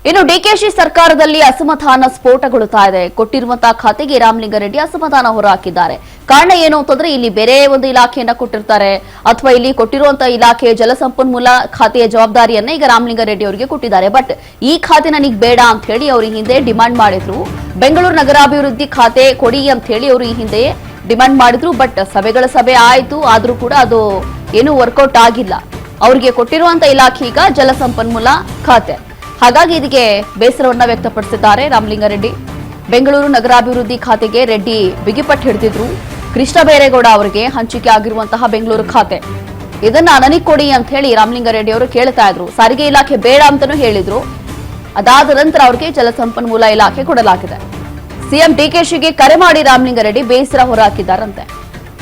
ಇನ್ನು ಡಿಕೆಶಿ ಸರ್ಕಾರದಲ್ಲಿ ಅಸಮಾಧಾನ ಸ್ಫೋಟಗೊಳ್ಳುತ್ತಾ ಇದೆ. ಕೊಟ್ಟಿರುವಂತಹ ಖಾತೆಗೆ ರಾಮಲಿಂಗಾರೆಡ್ಡಿ ಅಸಮಾಧಾನ ಹೊರಹಾಕಿದ್ದಾರೆ. ಕಾರಣ ಏನು ಅಂತಂದ್ರೆ ಇಲ್ಲಿ ಬೇರೆ ಒಂದು ಇಲಾಖೆಯನ್ನ ಕೊಟ್ಟಿರ್ತಾರೆ ಅಥವಾ ಇಲ್ಲಿ ಕೊಟ್ಟಿರುವಂತಹ ಇಲಾಖೆ ಜಲಸಂಪನ್ಮೂಲ ಖಾತೆಯ ಜವಾಬ್ದಾರಿಯನ್ನ ಈಗ ರಾಮಲಿಂಗಾರೆಡ್ಡಿ ಅವರಿಗೆ ಕೊಟ್ಟಿದ್ದಾರೆ. ಬಟ್ ಈ ಖಾತೆ ನನಗೆ ಬೇಡ ಅಂತ ಹೇಳಿ ಅವರು ಈ ಹಿಂದೆ ಡಿಮಾಂಡ್ ಮಾಡಿದ್ರು. ಬೆಂಗಳೂರು ನಗರಾಭಿವೃದ್ಧಿ ಖಾತೆ ಕೊಡಿ ಅಂತ ಹೇಳಿ ಅವರು ಈ ಹಿಂದೆ ಡಿಮಾಂಡ್ ಮಾಡಿದ್ರು. ಬಟ್ ಸಭೆಗಳ ಸಭೆ ಆಯ್ತು, ಆದ್ರೂ ಕೂಡ ಅದು ಏನು ವರ್ಕೌಟ್ ಆಗಿಲ್ಲ. ಅವರಿಗೆ ಕೊಟ್ಟಿರುವಂತಹ ಇಲಾಖೆ ಈಗ ಜಲಸಂಪನ್ಮೂಲ ಖಾತೆ. ಹಾಗಾಗಿ ಇದಕ್ಕೆ ಬೇಸರವನ್ನ ವ್ಯಕ್ತಪಡಿಸಿದ್ದಾರೆ ರಾಮಲಿಂಗಾರೆಡ್ಡಿ. ಬೆಂಗಳೂರು ನಗರಾಭಿವೃದ್ಧಿ ಖಾತೆಗೆ ರೆಡ್ಡಿ ಬಿಗಿಪಟ್ಟು ಹಿಡಿದಿದ್ರು. ಕೃಷ್ಣ ಬೈರೇಗೌಡ ಅವರಿಗೆ ಹಂಚಿಕೆ ಆಗಿರುವಂತಹ ಬೆಂಗಳೂರು ಖಾತೆ ಇದನ್ನ ನನಗೆ ಕೊಡಿ ಅಂತ ಹೇಳಿ ರಾಮಲಿಂಗಾರೆಡ್ಡಿ ಅವರು ಕೇಳ್ತಾ ಇದ್ರು. ಸಾರಿಗೆ ಇಲಾಖೆ ಬೇಡ ಅಂತಾನೂ ಹೇಳಿದ್ರು. ಅದಾದ ನಂತರ ಅವರಿಗೆ ಜಲಸಂಪನ್ಮೂಲ ಇಲಾಖೆ ಕೊಡಲಾಗಿದೆ. ಸಿಎಂ ಡಿಕೆಶಿಗೆ ಕರೆ ಮಾಡಿ ರಾಮಲಿಂಗಾರೆಡ್ಡಿ ಬೇಸರ ಹೊರಹಾಕಿದ್ದಾರಂತೆ.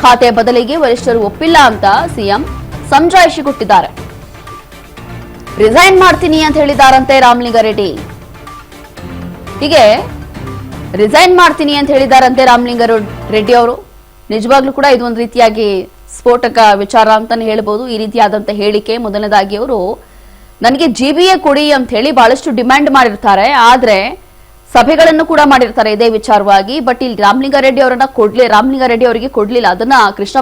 ಖಾತೆ ಬದಲಿಗೆ ವರಿಷ್ಠರು ಒಪ್ಪಿಲ್ಲ ಅಂತ ಸಿಎಂ ಸಮಜಾಯಿಷಿ ಕೊಟ್ಟಿದ್ದಾರೆ. ರಿಸೈನ್ ಮಾಡ್ತೀನಿ ಅಂತ ಹೇಳಿದಾರಂತೆ ರಾಮಲಿಂಗಾರೆಡ್ಡಿ. ಹೀಗೆ ರಿಸೈನ್ ಮಾಡ್ತೀನಿ ಅಂತ ಹೇಳಿದಾರಂತೆ ರಾಮಲಿಂಗಾರೆಡ್ಡಿ ಅವರು. ನಿಜವಾಗ್ಲೂ ಕೂಡ ಇದೊಂದು ರೀತಿಯಾಗಿ ಸ್ಫೋಟಕ ವಿಚಾರ ಅಂತಾನೆ ಹೇಳ್ಬೋದು. ಈ ರೀತಿಯಾದಂತ ಹೇಳಿಕೆ ಮೊದಲನೇದಾಗಿ ಅವರು ನನಗೆ ಜಿಬಿಎ ಕೊಡಿ ಅಂತ ಹೇಳಿ ಬಹಳಷ್ಟು ಡಿಮ್ಯಾಂಡ್ ಮಾಡಿರ್ತಾರೆ. ಆದ್ರೆ ಸಭೆಗಳನ್ನು ಕೂಡ ಮಾಡಿರ್ತಾರೆ ಇದೇ ವಿಚಾರವಾಗಿ. ಬಟ್ ಇಲ್ಲಿ ರಾಮಲಿಂಗಾರೆಡ್ಡಿ ಅವರಿಗೆ ಕೊಡ್ಲಿಲ್ಲ. ಅದನ್ನ ಕೃಷ್ಣ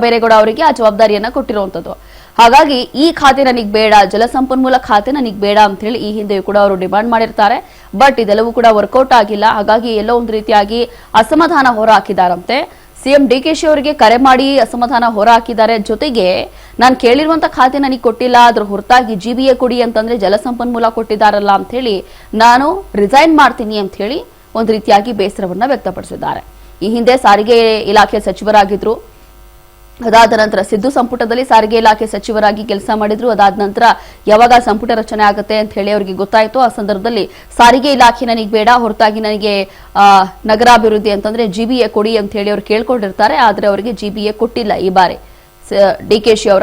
ಬೈರೇಗೌಡ ಅವರಿಗೆ ಆ ಜವಾಬ್ದಾರಿಯನ್ನ ಕೊಟ್ಟಿರುವಂತದ್ದು. ಹಾಗಾಗಿ ಈ ಖಾತೆ ನನಗೆ ಬೇಡ, ಜಲಸಂಪನ್ಮೂಲ ಖಾತೆ ನನಗೆ ಬೇಡ ಅಂತ ಹೇಳಿ ಈ ಹಿಂದೆಯೂ ಕೂಡ ಅವರು ಡಿಮಾಂಡ್ ಮಾಡಿರ್ತಾರೆ. ಬಟ್ ಇದೆಲ್ಲವೂ ಕೂಡ ವರ್ಕೌಟ್ ಆಗಿಲ್ಲ. ಹಾಗಾಗಿ ಎಲ್ಲೋ ಒಂದು ರೀತಿಯಾಗಿ ಅಸಮಾಧಾನ ಹೊರಹಾಕಿದಾರಂತೆ. ಸಿಎಂ ಡಿಕೆಶಿ ಅವರಿಗೆ ಕರೆ ಮಾಡಿ ಅಸಮಾಧಾನ ಹೊರಹಾಕಿದ್ದಾರೆ. ಜೊತೆಗೆ ನಾನು ಕೇಳಿರುವಂತಹ ಖಾತೆ ನನಗೆ ಕೊಟ್ಟಿಲ್ಲ, ಅದ್ರ ಹೊರತಾಗಿ ಜಿಬಿಎ ಕೊಡಿ ಅಂತಂದ್ರೆ ಜಲಸಂಪನ್ಮೂಲ ಕೊಟ್ಟಿದ್ದಾರಲ್ಲ ಅಂತ ಹೇಳಿ ನಾನು ರಿಸೈನ್ ಮಾಡ್ತೀನಿ ಅಂತ ಹೇಳಿ ಒಂದು ರೀತಿಯಾಗಿ ಬೇಸರವನ್ನ ವ್ಯಕ್ತಪಡಿಸಿದ್ದಾರೆ. ಈ ಹಿಂದೆ ಸಾರಿಗೆ ಇಲಾಖೆ ಸಚಿವರಾಗಿದ್ರು. ಅದಾದ ನಂತರ ಸಿದ್ದು ಸಂಪುಟದಲ್ಲಿ ಸಾರಿಗೆ ಇಲಾಖೆ ಸಚಿವರಾಗಿ ಕೆಲಸ ಮಾಡಿದ್ರು. ಅದಾದ ನಂತರ ಯಾವಾಗ ಸಂಪುಟ ರಚನೆ ಆಗುತ್ತೆ ಅಂತ ಹೇಳಿ ಅವರಿಗೆ ಗೊತ್ತಾಯ್ತು. ಆ ಸಂದರ್ಭದಲ್ಲಿ ಸಾರಿಗೆ ಇಲಾಖೆ ನನಗೆ ಬೇಡ, ಹೊರತಾಗಿ ನನಗೆ ನಗರಾಭಿವೃದ್ಧಿ ಅಂತಂದ್ರೆ ಜಿಬಿಎ ಕೊಡಿ ಅಂತ ಹೇಳಿ ಅವರು ಕೇಳ್ಕೊಂಡಿರ್ತಾರೆ. ಆದ್ರೆ ಅವರಿಗೆ ಜಿಬಿಎ ಕೊಟ್ಟಿಲ್ಲ ಈ ಬಾರಿ ಡಿಕೆಶಿ ಅವರ